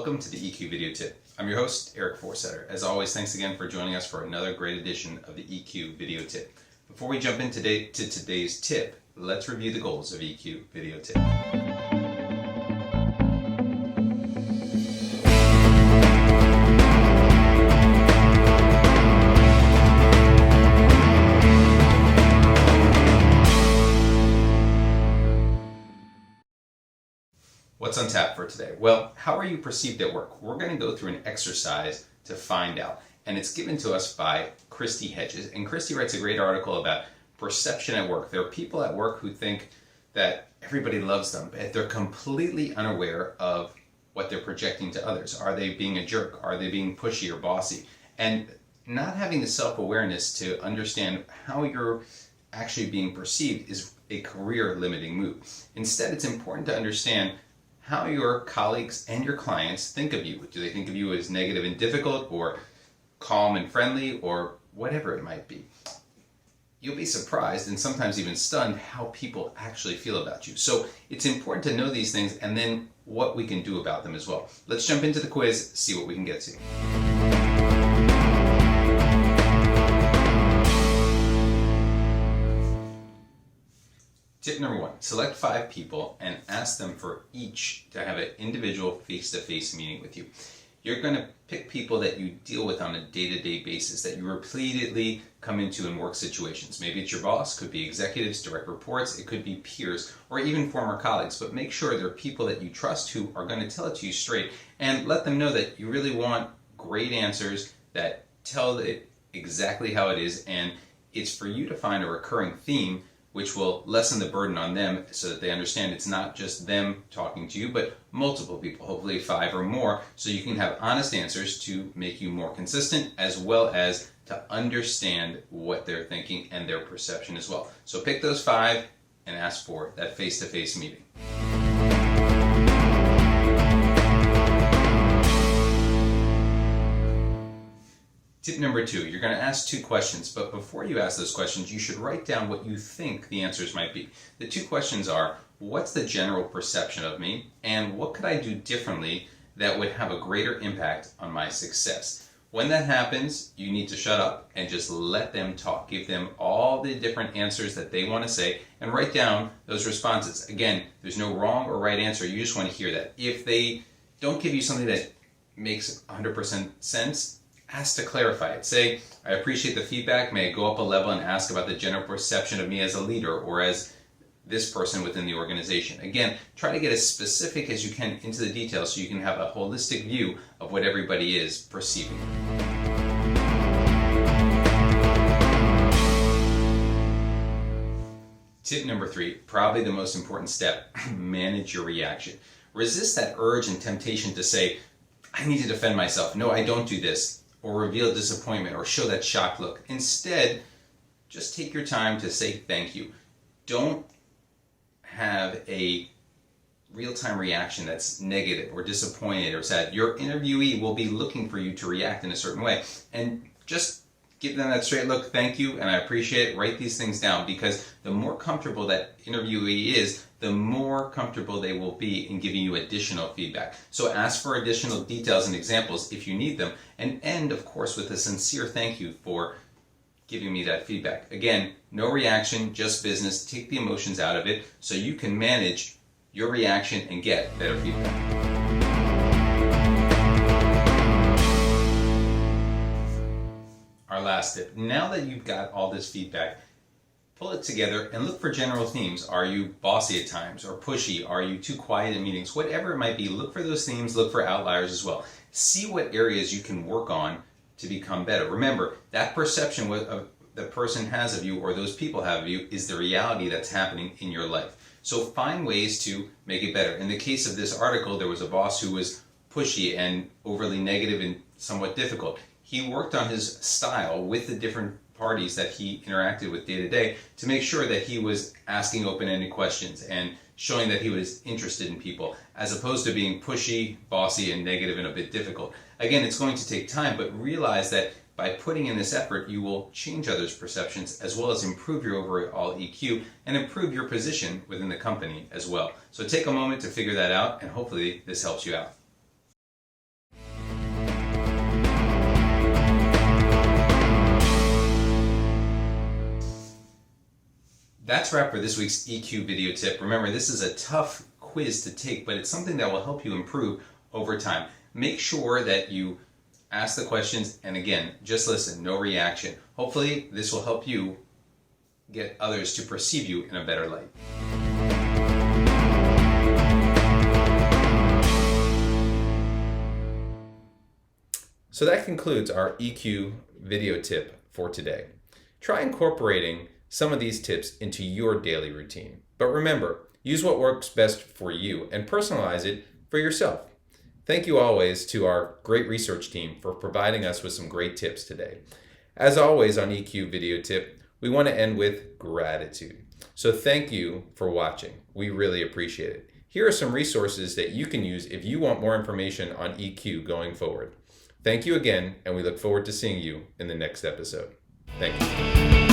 Welcome to the EQ Video Tip. I'm your host, Eric Forsetter. As always, thanks again for joining us for another great edition of the EQ Video Tip. Before we jump into today's tip, let's review the goals of EQ Video Tip. What's on tap for today? Well, how are you perceived at work? We're going to go through an exercise to find out. And it's given to us by Christy Hedges. And Christy writes a great article about perception at work. There are people at work who think that everybody loves them, but they're completely unaware of what they're projecting to others. Are they being a jerk? Are they being pushy or bossy? And not having the self-awareness to understand how you're actually being perceived is a career-limiting move. Instead, it's important to understand how your colleagues and your clients think of you. Do they think of you as negative and difficult, or calm and friendly, or whatever it might be? You'll be surprised and sometimes even stunned how people actually feel about you. So it's important to know these things and then what we can do about them as well. Let's jump into the quiz, see what we can get to. Tip number 1, select 5 people and ask them for each to have an individual face-to-face meeting with you. You're going to pick people that you deal with on a day-to-day basis, that you repeatedly come into in work situations. Maybe it's your boss, could be executives, direct reports, it could be peers, or even former colleagues. But make sure they're people that you trust who are going to tell it to you straight, and let them know that you really want great answers that tell it exactly how it is, and it's for you to find a recurring theme which will lessen the burden on them so that they understand it's not just them talking to you, but multiple people, hopefully 5 or more, so you can have honest answers to make you more consistent, as well as to understand what they're thinking and their perception as well. So pick those 5 and ask for that face-to-face meeting. Tip number 2, you're going to ask 2 questions, but before you ask those questions, you should write down what you think the answers might be. The 2 questions are, what's the general perception of me, and what could I do differently that would have a greater impact on my success? When that happens, you need to shut up and just let them talk. Give them all the different answers that they want to say and write down those responses. Again, there's no wrong or right answer. You just want to hear that. If they don't give you something that makes 100% sense, ask to clarify it. Say, I appreciate the feedback. May I go up a level and ask about the general perception of me as a leader or as this person within the organization? Again, try to get as specific as you can into the details so you can have a holistic view of what everybody is perceiving. Tip number 3, probably the most important step, manage your reaction. Resist that urge and temptation to say, I need to defend myself. No, I don't do this. Or reveal disappointment or show that shocked look. Instead, just take your time to say thank you. Don't have a real-time reaction that's negative or disappointed or sad. Your interviewee will be looking for you to react in a certain way. And just give them that straight look, thank you, and I appreciate it. Write these things down, because the more comfortable that interviewee is, the more comfortable they will be in giving you additional feedback. So ask for additional details and examples if you need them, and end, of course, with a sincere thank you for giving me that feedback. Again, no reaction, just business. Take the emotions out of it so you can manage your reaction and get better feedback. Our last tip. Now that you've got all this feedback, pull it together and look for general themes. Are you bossy at times or pushy? Are you too quiet in meetings? Whatever it might be, look for those themes, look for outliers as well. See what areas you can work on to become better. Remember, that perception the person has of you or those people have of you is the reality that's happening in your life. So find ways to make it better. In the case of this article, there was a boss who was pushy and overly negative and somewhat difficult. He worked on his style with the different parties that he interacted with day to day to make sure that he was asking open-ended questions and showing that he was interested in people, as opposed to being pushy, bossy, and negative and a bit difficult. Again, it's going to take time, but realize that by putting in this effort, you will change others' perceptions as well as improve your overall EQ and improve your position within the company as well. So take a moment to figure that out, and hopefully this helps you out. That's a wrap for this week's EQ video tip. Remember, this is a tough quiz to take, but it's something that will help you improve over time. Make sure that you ask the questions, and again, just listen, no reaction. Hopefully, this will help you get others to perceive you in a better light. So that concludes our EQ video tip for today. Try incorporating some of these tips into your daily routine. But remember, use what works best for you and personalize it for yourself. Thank you always to our great research team for providing us with some great tips today. As always on EQ video tip, we want to end with gratitude. So thank you for watching. We really appreciate it. Here are some resources that you can use if you want more information on EQ going forward. Thank you again, and we look forward to seeing you in the next episode. Thank you.